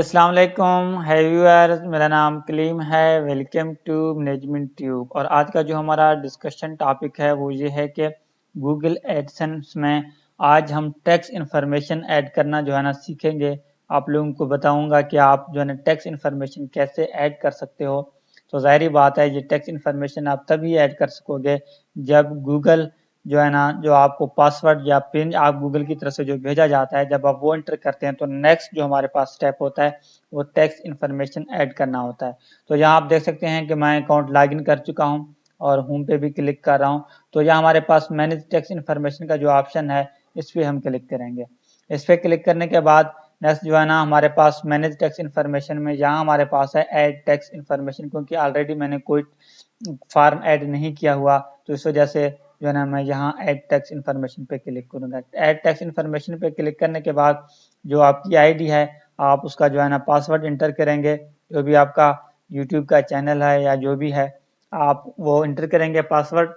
अस्सलाम वालेकुम है व्यूअर्स, मेरा नाम कलीम है। Welcome to Management Tube. और आज का जो हमारा डिस्कशन टॉपिक है वो ये है कि गूगल एडसेंस में आज हम टेक्स्ट इन्फॉर्मेशन ऐड करना जो है ना सीखेंगे। आप लोगों को बताऊंगा कि आप जो है ना टेक्स्ट इन्फॉर्मेशन कैसे ऐड कर सकते हो। तो ज़ाहिर बात है ये टेक्स्ट इन्फॉर्मेशन आप तभी ऐड कर सकोगे जब गूगल जो है ना जो आपको पासवर्ड या पिन आप गूगल की तरफ से जो भेजा जाता है, जब आप वो एंटर करते हैं तो नेक्स्ट जो हमारे पास स्टेप होता है वो टेक्स्ट इन्फॉर्मेशन ऐड करना होता है। तो यहाँ आप देख सकते हैं कि मैं अकाउंट लॉगिन कर चुका हूँ और होम पे भी क्लिक कर रहा हूँ। तो यहाँ हमारे पास मैनेज टेक्स्ट इन्फॉर्मेशन का जो ऑप्शन है इस पर हम क्लिक करेंगे। इस पर क्लिक करने के बाद नेक्स्ट जो है ना हमारे पास मैनेज टेक्स्ट इन्फॉर्मेशन में यहाँ हमारे पास है ऐड टेक्स्ट इन्फॉर्मेशन, क्योंकि ऑलरेडी मैंने कोई फॉर्म ऐड नहीं किया हुआ तो इस वजह से जो है ना मैं यहाँ ऐड टेक्स्ट इन्फॉर्मेशन पे क्लिक करूंगा। ऐड टेक्स्ट इन्फॉर्मेशन पे क्लिक करने के बाद जो आपकी आईडी है आप उसका जो है ना पासवर्ड इंटर करेंगे। जो भी आपका यूट्यूब का चैनल है या जो भी है आप वो इंटर करेंगे पासवर्ड।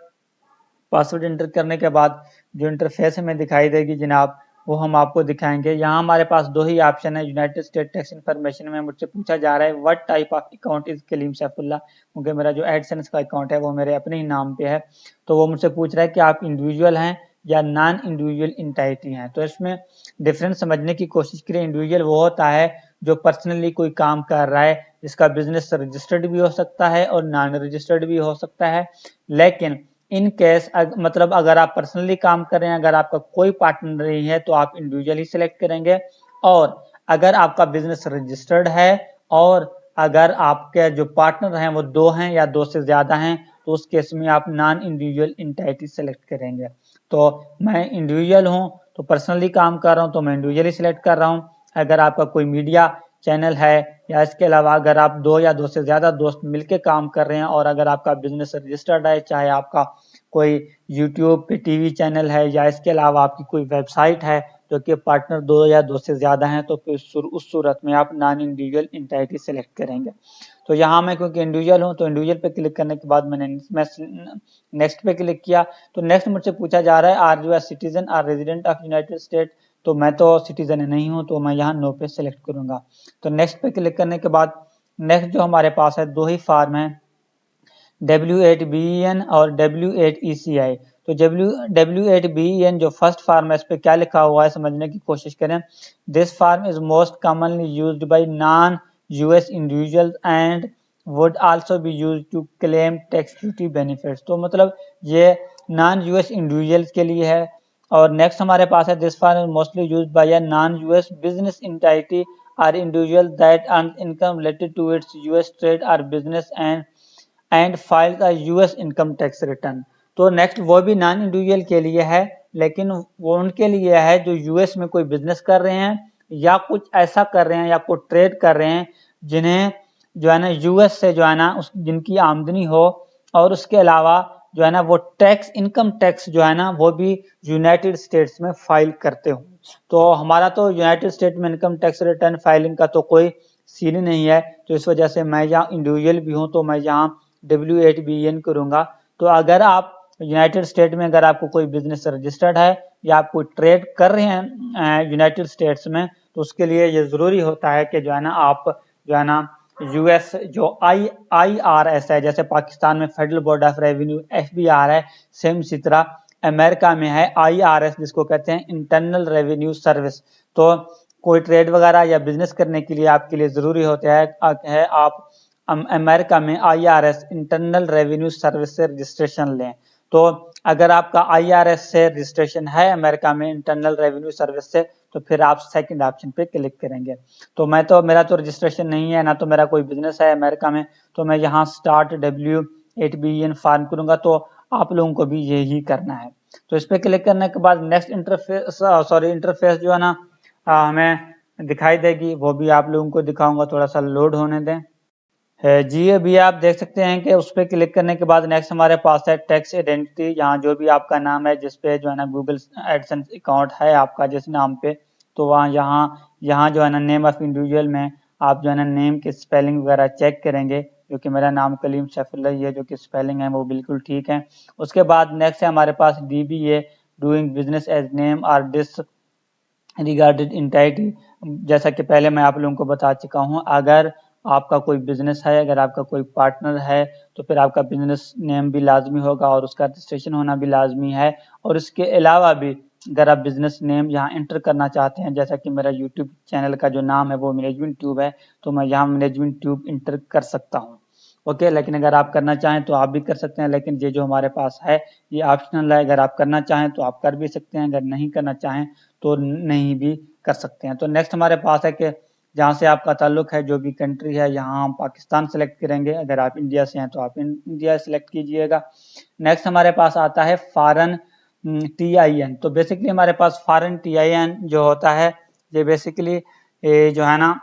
पासवर्ड इंटर करने के बाद जो इंटरफेस हमें दिखाई देगी जनाब वो हम आपको दिखाएंगे। यहाँ हमारे पास दो ही ऑप्शन है। यूनाइटेड स्टेट टैक्स इन्फॉर्मेशन में मुझसे पूछा जा रहा है what type of account is Kaleem Saifullah, क्योंकि मेरा जो एडसेंस का अकाउंट है वो मेरे अपने ही नाम पे है। तो वो मुझसे पूछ रहा है कि आप इंडिविजुअल हैं या नॉन इंडिविजुअल इंटाइटी हैं। तो इसमें डिफरेंस समझने की कोशिश करें। इंडिविजुअल वो होता है जो पर्सनली कोई काम कर रहा है, जिसका बिजनेस रजिस्टर्ड भी हो सकता है और नॉन रजिस्टर्ड भी हो सकता है। लेकिन इन केस मतलब अगर आप पर्सनली काम कर रहे हैं, अगर आपका कोई पार्टनर नहीं है तो आप इंडिविजुअल ही सिलेक्ट करेंगे। और अगर आपका बिजनेस रजिस्टर्ड है और अगर आपके जो पार्टनर हैं वो दो हैं या दो से ज्यादा हैं तो उस केस में आप नॉन इंडिविजुअल इंटाइटी सेलेक्ट करेंगे। तो मैं इंडिविजुअल हूं तो पर्सनली काम कर रहा हूं तो मैं इंडिविजुअली सिलेक्ट कर रहा हूं। अगर आपका कोई मीडिया चैनल है या इसके अलावा अगर आप दो या दो से ज्यादा दोस्त मिलकर काम कर रहे हैं और अगर आपका बिजनेस रजिस्टर्ड है, चाहे आपका कोई यूट्यूब पे टीवी चैनल है या इसके अलावा आपकी कोई वेबसाइट है जो कि पार्टनर दो या दो से ज्यादा हैं, तो फिर उस सूरत में आप नॉन इंडिविजुअल इंटाइटी सेलेक्ट करेंगे। तो यहाँ मैं क्योंकि इंडिविजुअल हूँ तो इंडिविजुअल पे क्लिक करने के बाद मैंने नेक्स्ट पे क्लिक किया। तो नेक्स्ट मुझसे पूछा जा रहा है are you a citizen or resident of United State. तो मैं तो सिटीजन नहीं हूँ तो मैं यहाँ नो पे सिलेक्ट करूंगा। तो नेक्स्ट पे क्लिक करने के बाद नेक्स्ट जो हमारे पास है दो ही फॉर्म है, W8BEN और W8ECI। तो W8BEN जो फर्स्ट फॉर्म है इस पे क्या लिखा हुआ है समझने की कोशिश करें। This form is most commonly used by non US individuals and would also be used to claim tax duty benefits. तो मतलब ये नॉन यूएस इंडिविजुअल्स के लिए है। और नेक्स्ट हमारे पास है this form is mostly used by a non US business entity और individual that earn income related to its US trade और बिजनेस एंड फाइल का यूएस इनकम टैक्स रिटर्न। तो नेक्स्ट वो भी नॉन इंडिविजुअल के लिए है, लेकिन वो उनके लिए है जो यूएस में कोई बिजनेस कर रहे हैं या कुछ ऐसा कर रहे हैं या कोई ट्रेड कर रहे हैं जिन्हें जो है ना यूएस से जो है ना जिनकी आमदनी हो और उसके अलावा जो है ना वो टैक्स इनकम टैक्स जो है ना वो भी यूनाइटेड स्टेट्स में फाइल करते हो। तो हमारा तो यूनाइटेड स्टेट में इनकम टैक्स रिटर्न फाइलिंग का तो कोई सीन नहीं है, तो इस वजह से मैं यहाँ इंडिविजुअल भी हूँ तो मैं यहाँ W8BEN करूंगा। तो अगर आप यूनाइटेड स्टेट में अगर आपको कोई बिजनेस रजिस्टर्ड है या आप कोई ट्रेड कर रहे हैं यूनाइटेड स्टेट्स में तो उसके लिए ये जरूरी होता है कि जो है ना आप जो है ना यूएस जो IRS है, जैसे पाकिस्तान में federal board of revenue FBR है, सेम इसी तरह अमेरिका में है IRS जिसको कहते हैं इंटरनल रेवेन्यू सर्विस। तो कोई ट्रेड वगैरह या बिजनेस करने के लिए आपके लिए जरूरी होता है आप अमेरिका में IRS इंटरनल रेवेन्यू सर्विस से रजिस्ट्रेशन लें। तो अगर आपका IRS से रजिस्ट्रेशन है अमेरिका में इंटरनल रेवेन्यू सर्विस से तो फिर आप सेकंड ऑप्शन पे क्लिक करेंगे। तो मेरा तो रजिस्ट्रेशन नहीं है ना, तो मेरा कोई बिजनेस है अमेरिका में, तो मैं यहाँ स्टार्ट W8BEN फॉर्म करूंगा। तो आप लोगों को भी यही करना है। तो इस पे क्लिक करने के बाद नेक्स्ट इंटरफेस जो है ना हमें दिखाई देगी, वो भी आप लोगों को दिखाऊंगा। थोड़ा सा लोड होने दें। जी अभी आप देख सकते हैं कि उस पर क्लिक करने के बाद नेक्स्ट हमारे पास है टैक्स आइडेंटिटी। यहाँ जो भी आपका नाम है जिस पे जो है ना गूगल एडसेंस अकाउंट है आपका जिस नाम पे, तो वहाँ यहाँ यहाँ जो है ना नेम ऑफ इंडिविजुअल में आप जो है ना नेम के स्पेलिंग वगैरह चेक करेंगे, जो कि मेरा नाम कलीम सैफुल्ला ही है, जो कि स्पेलिंग है वो बिल्कुल ठीक है। उसके बाद नेक्स्ट है हमारे पास DBA doing business as name और डिस रिगार्डेड इंटाइटी। जैसा कि पहले मैं आप लोगों को बता चुका हूँ, अगर आपका कोई बिजनेस है, अगर आपका कोई पार्टनर है, तो फिर आपका बिजनेस नेम भी लाजमी होगा और उसका रजिस्ट्रेशन होना भी लाजमी है। और इसके अलावा भी अगर आप बिजनेस नेम यहाँ इंटर करना चाहते हैं, जैसा कि मेरा यूट्यूब चैनल का जो नाम है वो मैनेजमेंट ट्यूब है, तो मैं यहाँ मैनेजमेंट ट्यूब इंटर कर सकता हूँ। ओके, लेकिन अगर आप करना चाहें तो आप भी कर सकते हैं, लेकिन ये जो हमारे पास है ये ऑप्शनल है। अगर आप करना चाहें तो आप कर भी सकते हैं, अगर नहीं करना चाहें तो नहीं भी कर सकते हैं। तो नेक्स्ट हमारे पास है कि जहाँ से आपका ताल्लुक है, जो भी कंट्री है, यहाँ हम पाकिस्तान सेलेक्ट करेंगे। अगर आप इंडिया से हैं तो आप इंडिया सेलेक्ट कीजिएगा। नेक्स्ट हमारे पास आता है फॉरेन TIN। तो बेसिकली हमारे पास फॉरेन TIN जो होता है, ये बेसिकली जो है ना,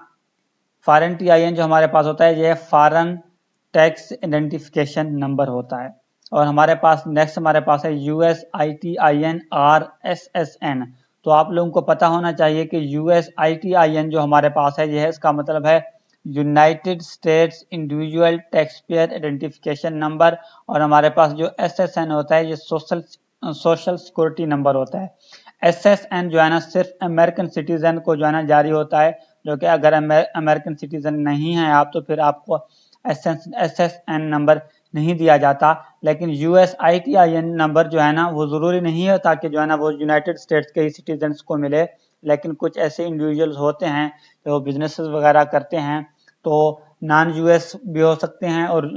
फॉरेन TIN जो हमारे पास होता है ये फॉरेन टैक्स आइडेंटिफिकेशन नंबर होता है। और हमारे पास नेक्स्ट हमारे पास है USITIN RSSN। तो आप लोगों को पता होना चाहिए कि USITIN जो हमारे पास है, यह इसका मतलब है United states individual tax payer identification number. और हमारे पास जो SSN होता है, ये सोशल सिक्योरिटी नंबर होता है। SSN जो है ना सिर्फ अमेरिकन सिटीजन को जो है ना जारी होता है, जो कि अगर अमेरिकन सिटीजन नहीं है आप, तो फिर आपको SSN नंबर नहीं दिया जाता। लेकिन USITIN नंबर जो है ना वो ज़रूरी नहीं होता कि जो है ना वो यूनाइटेड स्टेट्स के ही सिटीजन्स को मिले। लेकिन कुछ ऐसे इंडिविजुअल्स होते हैं जो बिजनेस वगैरह करते हैं, तो नॉन US भी हो सकते हैं और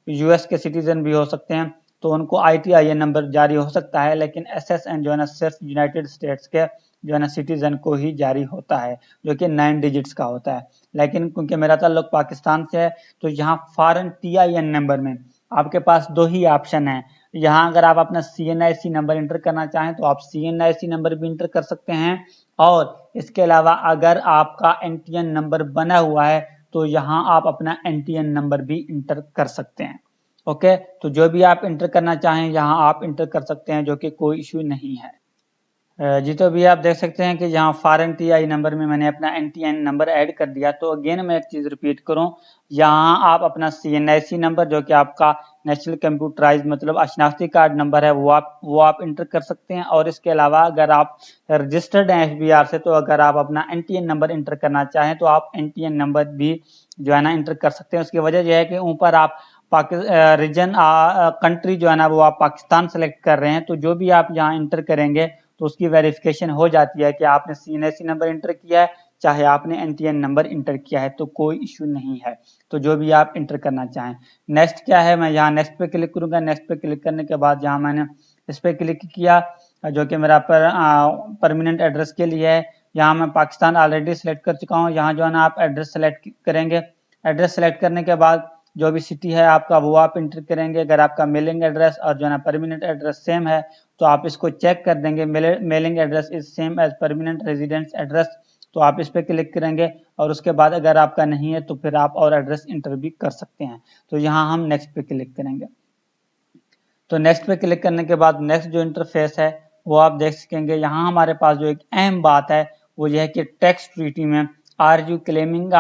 US के सिटीजन भी हो सकते हैं, तो उनको ITIN नंबर जारी हो सकता है। लेकिन SSN जो है ना सिर्फ यूनाइटेड स्टेट्स के जो है ना सिटीजन को ही जारी होता है, जो कि 9 डिजिट्स का होता है। लेकिन क्योंकि मेरा ताल्लुक पाकिस्तान से है, तो यहाँ फॉरेन TIN नंबर में आपके पास दो ही ऑप्शन है। यहाँ अगर आप अपना CNIC नंबर इंटर करना चाहें तो आप CNIC नंबर भी इंटर कर सकते हैं, और इसके अलावा अगर आपका NTN नंबर बना हुआ है तो यहाँ आप अपना NTN नंबर भी इंटर कर सकते हैं। ओके, तो जो भी आप इंटर करना चाहें यहाँ आप इंटर कर सकते हैं, जो कि कोई इशू नहीं है। जी, तो अभी आप देख सकते हैं कि यहाँ फॉरेन TI नंबर में मैंने अपना NTN नंबर ऐड कर दिया। तो अगेन मैं एक चीज़ रिपीट करूँ, यहाँ आप अपना CNIC नंबर, जो कि आपका नेशनल कंप्यूटराइज मतलब शनाख्ती कार्ड नंबर है, वो आप इंटर कर सकते हैं। और इसके अलावा अगर आप रजिस्टर्ड हैं FBR से, तो अगर आप अपना NTN नंबर इंटर करना चाहें तो आप NTN नंबर भी जो है ना इंटर कर सकते हैं। उसकी वजह यह है कि ऊपर आप रीजन कंट्री जो है ना वो आप पाकिस्तान सेलेक्ट कर रहे हैं, तो जो भी आप यहाँ इंटर करेंगे तो उसकी वेरिफिकेशन हो जाती है कि आपने CNIC नंबर इंटर किया है, चाहे आपने NTN नंबर इंटर किया है, तो कोई इशू नहीं है। तो जो भी आप इंटर करना चाहें। नेक्स्ट क्या है, मैं यहाँ नेक्स्ट पे क्लिक करूंगा। नेक्स्ट पे क्लिक करने के बाद यहाँ मैंने इस पे क्लिक किया, जो कि मेरा परमानेंट एड्रेस के लिए है। यहाँ मैं पाकिस्तान ऑलरेडी सेलेक्ट कर चुका हूँ। यहाँ जो है ना आप एड्रेस सेलेक्ट करेंगे। एड्रेस सेलेक्ट करने के बाद जो भी सिटी है आपका वो आप इंटर करेंगे। अगर आपका मेलिंग एड्रेस और जो है ना परमानेंट एड्रेस सेम है तो आप इसको चेक कर देंगे, mailing address is same as permanent residence address, तो आप इस पे क्लिक करेंगे। और उसके बाद अगर आपका नहीं है तो फिर आप और एड्रेस इंटर भी कर सकते हैं। तो यहाँ हम नेक्स्ट पे क्लिक करेंगे। तो नेक्स्ट पे क्लिक करने के बाद नेक्स्ट जो इंटरफेस है वो आप देख सकेंगे। यहाँ हमारे पास जो एक अहम बात है वो यह है कि टैक्स ट्रीटी में are you claiming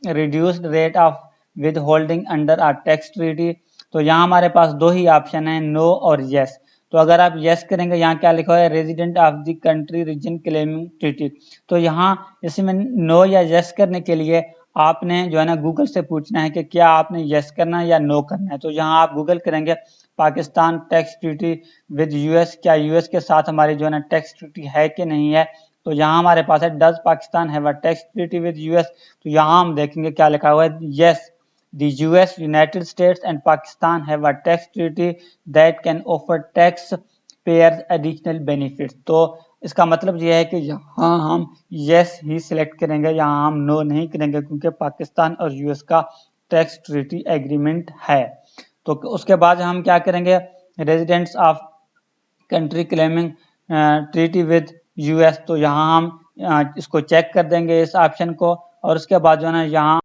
reduced rate of withholding under a tax treaty. तो यहाँ हमारे पास दो ही ऑप्शन है, नो और यस। तो अगर आप यस करेंगे, यहाँ क्या लिखा हुआ है, resident of the country reason claiming treaty. तो यहाँ इसमें नो या यस करने के लिए आपने जो है ना गूगल से पूछना है कि क्या आपने यस करना है या नो करना है। तो यहाँ आप गूगल करेंगे Pakistan tax treaty with US, क्या US के साथ हमारी जो है ना टैक्स ट्रीटी है कि नहीं है। तो यहाँ हमारे पास है does Pakistan have a tax treaty with US। तो यहाँ हम देखेंगे क्या लिखा हुआ है, yes the US, United States and Pakistan have a tax treaty that can offer tax payers additional benefits। तो इसका मतलब यह है कि यहाँ हम यस ही सिलेक्ट करेंगे, यहाँ हम नो नहीं करेंगे, क्योंकि पाकिस्तान और US का टैक्स ट्रीटी एग्रीमेंट है। तो उसके बाद हम क्या करेंगे, residents of country claiming treaty with US। तो यहाँ हम इसको चेक कर देंगे इस ऑप्शन को। और उसके बाद जो है ना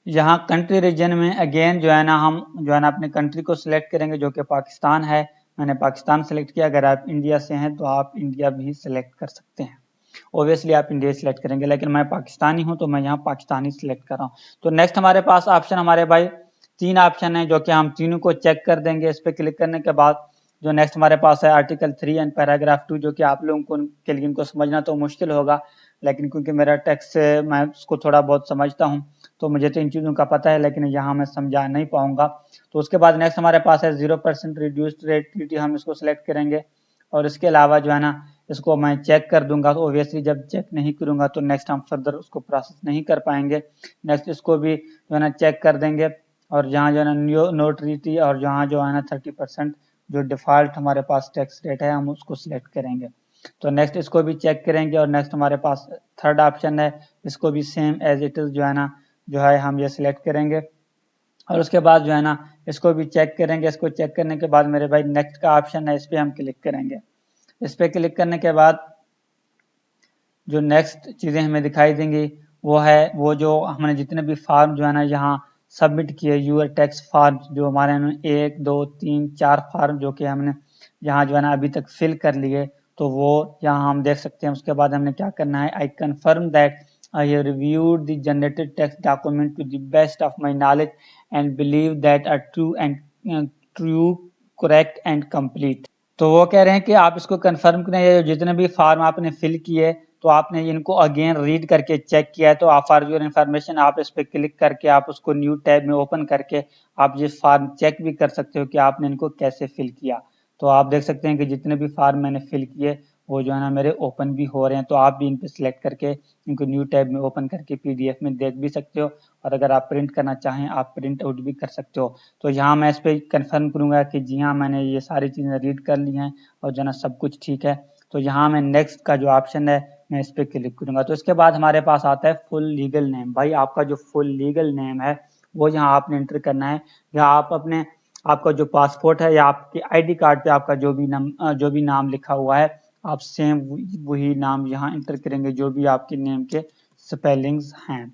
यहाँ कंट्री रीजन में अगेन जो है ना हम जो है ना अपने कंट्री को सिलेक्ट करेंगे, जो कि पाकिस्तान है। मैंने पाकिस्तान सेलेक्ट किया। अगर आप इंडिया से हैं तो आप इंडिया भी सिलेक्ट कर सकते हैं। ओबियसली आप इंडिया सिलेक्ट करेंगे, लेकिन मैं पाकिस्तानी हूं तो मैं यहाँ पाकिस्तानी सिलेक्ट कर रहा हूँ। तो नेक्स्ट हमारे पास ऑप्शन हमारे भाई तीन ऑप्शन है, जो कि हम तीनों को चेक कर देंगे। इस पर क्लिक करने के बाद जो नेक्स्ट हमारे पास है आर्टिकल 3 एंड पैराग्राफ 2, जो कि आप लोगों को के लिए इनको समझना तो मुश्किल होगा, लेकिन क्योंकि मेरा टैक्स से मैं उसको थोड़ा बहुत समझता हूँ तो मुझे तो इन चीज़ों का पता है, लेकिन यहाँ मैं समझा नहीं पाऊंगा। तो उसके बाद नेक्स्ट हमारे पास है 0% रिड्यूस्ड रेट ट्रीटी, हम इसको सिलेक्ट करेंगे। और इसके अलावा जो है ना इसको मैं चेक कर दूंगा, तो ऑब्वियसली जब चेक नहीं करूंगा तो नेक्स्ट हम फर्दर उसको प्रोसेस नहीं कर पाएंगे। नेक्स्ट इसको भी जो है ना चेक कर देंगे, और जहाँ जो है ना नो ट्रीटी और जहाँ जो है ना 30% जो डिफॉल्ट हमारे पास टैक्स रेट है हम उसको सिलेक्ट करेंगे। तो नेक्स्ट इसको भी चेक करेंगे, और नेक्स्ट हमारे पास थर्ड ऑप्शन है, इसको भी सेम एज इट इज जो है ना जो है हम ये सिलेक्ट करेंगे। और उसके बाद जो है ना इसको भी चेक करेंगे। इसको चेक करने के बाद मेरे भाई नेक्स्ट का ऑप्शन है, इस पर हम क्लिक करेंगे। इस पर क्लिक करने के बाद जो नेक्स्ट चीज़ें हमें दिखाई देंगी वो है वो जो हमने जितने भी फार्म जो है ना यहाँ सबमिट किए, यूर टैक्स फार्म, जो हमारे 1 2 3 4 फार्म जो कि हमने यहाँ जो है ना अभी तक फिल कर लिए, तो वो यहाँ हम देख सकते हैं। उसके बाद हमने क्या करना है, I confirm that I have reviewed the generated tax document to the best of my knowledge and believe that are true correct and complete. तो वो कह रहे हैं कि आप इसको कंफर्म करें, जितने भी फार्म आपने फिल किए तो आपने इनको अगेन रीड करके चेक किया है, तो आप फॉर योर इन्फॉर्मेशन आप इस पर क्लिक करके आप उसको न्यू टैब में ओपन करके आप ये फार्म चेक भी कर सकते हो कि आपने इनको कैसे फिल किया। तो आप देख सकते हैं कि जितने भी फार्म मैंने फिल किए वो जो है ना मेरे ओपन भी हो रहे हैं। तो आप भी इन पर सिलेक्ट करके इनको न्यू टैब में ओपन करके PDF में देख भी सकते हो, और अगर आप प्रिंट करना चाहें आप प्रिंट आउट भी कर सकते हो। तो यहाँ मैं इस पर कंफर्म करूंगा कि जी हाँ मैंने ये सारी चीज़ें रीड कर ली हैं और जो है ना सब कुछ ठीक है। तो यहाँ मैं नेक्स्ट का जो ऑप्शन है मैं इस पर क्लिक करूंगा। तो इसके बाद हमारे पास आता है फुल लीगल नेम। भाई आपका जो फुल लीगल नेम है वो यहाँ आपने एंटर करना है, या आप अपने आपका जो पासपोर्ट है या आपके ID कार्ड पे आपका जो भी नाम लिखा हुआ है आप सेम वही नाम यहाँ एंटर करेंगे जो भी आपके नेम के स्पेलिंग्स हैं।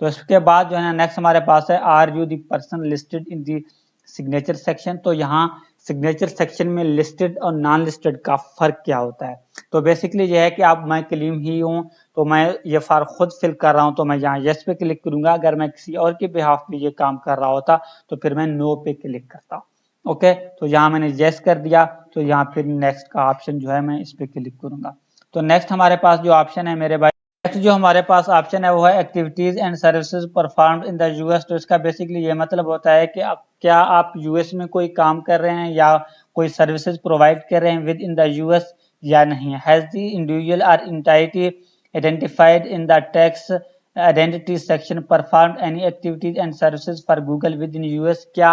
तो इसके बाद जो है ना नेक्स्ट हमारे पास है are you the person listed in the signature section. तो यहाँ सिग्नेचर सेक्शन में लिस्टेड और नॉन लिस्टेड का फर्क क्या होता है। तो बेसिकली ये है कि आप मैं कलीम ही हूँ तो मैं ये फॉर्म खुद फिल कर रहा हूँ, तो मैं यहाँ यस पे क्लिक करूंगा। अगर मैं किसी और के बिहाफ में ये काम कर रहा होता तो फिर मैं नो पे क्लिक करता। ओके, तो यहाँ मैंने यस कर दिया, तो यहाँ फिर नेक्स्ट का ऑप्शन जो है मैं इस पे क्लिक करूंगा। तो नेक्स्ट हमारे पास जो ऑप्शन है मेरे भाई, नेक्स्ट जो हमारे पास ऑप्शन है वो है activities and services performed in the US। तो इसका बेसिकली ये मतलब होता है कि क्या आप US में कोई काम कर रहे हैं या कोई सर्विसेज प्रोवाइड कर रहे हैं विद इन द US या नहीं। हैज द इंडिविजुअल और entity identified in the tax identity section performed any activities and services for Google with in US। क्या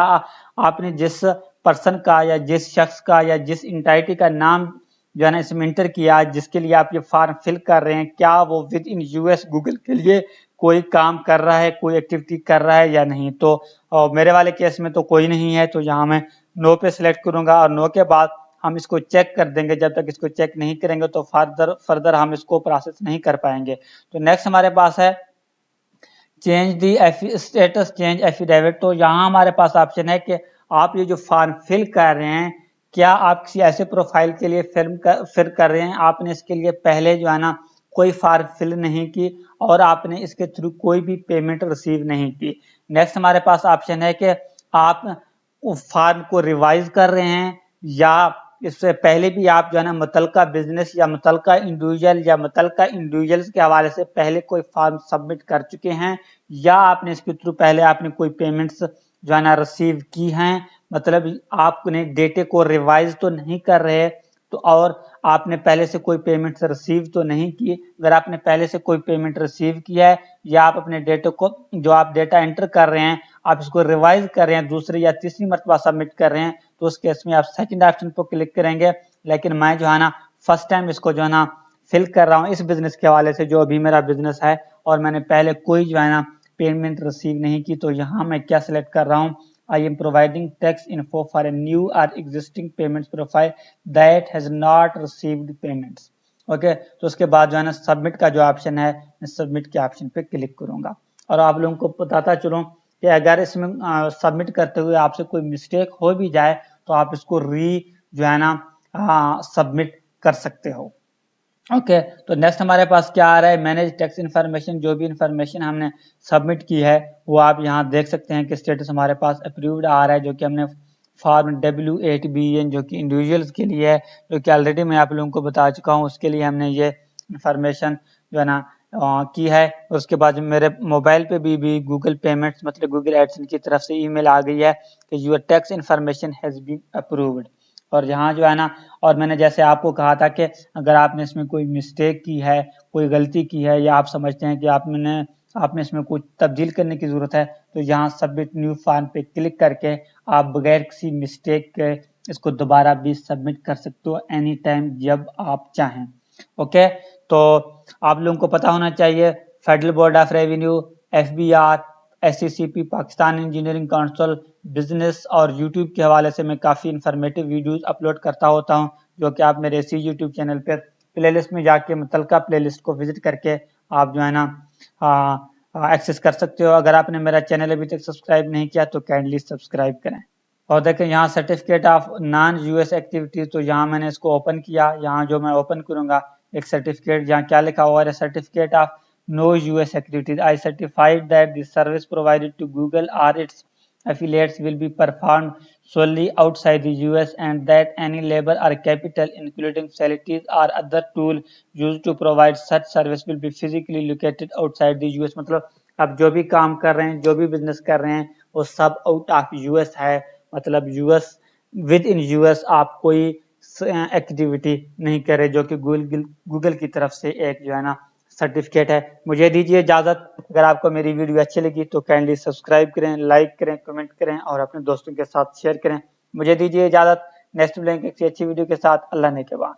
आपने जिस पर्सन का या जिस शख्स का या जिस एंटिटी का नाम जो है ना इसमें इंटर किया जिसके लिए आप ये फॉर्म फिल कर रहे हैं, क्या वो विद इन US गूगल के लिए कोई काम कर रहा है, कोई एक्टिविटी कर रहा है या नहीं। तो मेरे वाले केस में तो कोई नहीं है, तो यहाँ मैं नो पे सिलेक्ट करूंगा, और नो के बाद हम इसको चेक कर देंगे। जब तक इसको चेक नहीं करेंगे तो फर्दर हम इसको प्रोसेस नहीं कर पाएंगे। तो नेक्स्ट हमारे पास है change the status change affidavit. तो यहाँ हमारे पास ऑप्शन है कि आप ये जो फॉर्म फिल कर रहे हैं क्या आप किसी ऐसे प्रोफाइल के लिए फिल कर रहे हैं आपने इसके लिए पहले जो है ना कोई फॉर्म फिल नहीं की और आपने इसके थ्रू कोई भी पेमेंट रिसीव नहीं की। नेक्स्ट हमारे पास ऑप्शन है कि आप फॉर्म को रिवाइज कर रहे हैं या इससे पहले भी आप जो है ना मुतलका बिजनेस या मुतलका इंडिविजुअल्स के हवाले से पहले कोई फॉर्म सबमिट कर चुके हैं, या आपने इसके थ्रू पहले आपने कोई पेमेंट्स जो है ना रिसीव की हैं। मतलब आपने डेटे को रिवाइज तो नहीं कर रहे, तो और आपने पहले से कोई पेमेंट रिसीव तो नहीं की। अगर आपने पहले से कोई पेमेंट रिसीव किया है या आप अपने डेटे को जो आप डेटा एंटर कर रहे हैं आप इसको रिवाइज कर रहे हैं, दूसरी या तीसरी मरतबा सबमिट कर रहे हैं, तो उस केस में आप सेकंड ऑप्शन पर क्लिक करेंगे। लेकिन मैं जो है ना फर्स्ट टाइम इसको जो है ना फिल कर रहा हूँ इस बिजनेस के हवाले से, जो अभी मेरा बिजनेस है, और मैंने पहले कोई जो है ना पेमेंट रिसीव नहीं की। तो यहाँ मैं क्या सिलेक्ट कर रहा हूँ, I am providing tax info for a new और existing payments profile that has not received payments. Okay, तो उसके बाद जो है ना सबमिट का जो ऑप्शन है मैं सबमिट के ऑप्शन पे क्लिक करूंगा। और आप लोगों को बताता चलूं कि अगर इसमें सबमिट करते हुए आपसे कोई मिस्टेक हो भी जाए तो आप इसको जो है ना सबमिट कर सकते हो। ओके, तो नेक्स्ट हमारे पास क्या आ रहा है, मैनेज टैक्स इन्फॉर्मेशन। जो भी इन्फॉर्मेशन हमने सबमिट की है वो आप यहाँ देख सकते हैं कि स्टेटस हमारे पास अप्रूव्ड आ रहा है, जो कि हमने फॉर्म W8BN जो कि इंडिविजुअल्स के लिए है, जो कि ऑलरेडी मैं आप लोगों को बता चुका हूँ। उसके लिए हमने ये इंफॉर्मेशन जो है ना की है। उसके बाद मेरे मोबाइल पे भी गूगल पेमेंट्स मतलब गूगल एडसेंस की तरफ से ईमेल आ गई है कि your tax information has been approved. और यहाँ जो है ना, और मैंने जैसे आपको कहा था कि अगर आपने इसमें कोई मिस्टेक की है, कोई गलती की है, या आप समझते हैं कि आपने इसमें कुछ तब्दील करने की ज़रूरत है, तो यहाँ सबमिट न्यू फॉर्म पे क्लिक करके आप बगैर किसी मिस्टेक के इसको दोबारा भी सबमिट कर सकते हो एनी टाइम जब आप चाहें। ओके, तो आप लोगों को पता होना चाहिए federal board of revenue, FBR, SCCP, Pakistan engineering council, business और यूट्यूब के हवाले से मैं काफ़ी इंफॉर्मेटिव वीडियोस अपलोड करता होता हूं, जो कि आप मेरे इसी यूट्यूब चैनल पर प्लेलिस्ट में जाके मुतलका प्लेलिस्ट को विजिट करके आप जो है ना एक्सेस कर सकते हो। अगर आपने मेरा चैनल अभी तक सब्सक्राइब नहीं किया तो काइंडली सब्सक्राइब करें। और देखें यहाँ certificate of non US activities, तो यहाँ मैंने इसको ओपन किया। यहाँ जो मैं ओपन करूंगा एक सर्टिफिकेट, यहाँ क्या लिखा हुआ है, certificate of no US activities, I certified that the service provided to Google और its affiliates will be performed solely outside the US and that any labor or capital including facilities or other tool used to provide such service will be physically located outside the US। मतलब आप जो भी काम कर रहे हैं, जो भी बिजनेस कर रहे हैं, वो सब आउट ऑफ यूएस है। मतलब यूएस, विद इन यूएस आप कोई एक्टिविटी नहीं कर रहे, जो कि गूगल की तरफ से एक जो है ना सर्टिफिकेट है। मुझे दीजिए इजाजत। अगर आपको मेरी वीडियो अच्छी लगी तो काइंडली सब्सक्राइब करें, लाइक करें, कमेंट करें और अपने दोस्तों के साथ शेयर करें। मुझे दीजिए इजाजत। नेक्स्ट मिलेंगे किसी अच्छी वीडियो के साथ। अल्लाह ने के बाद।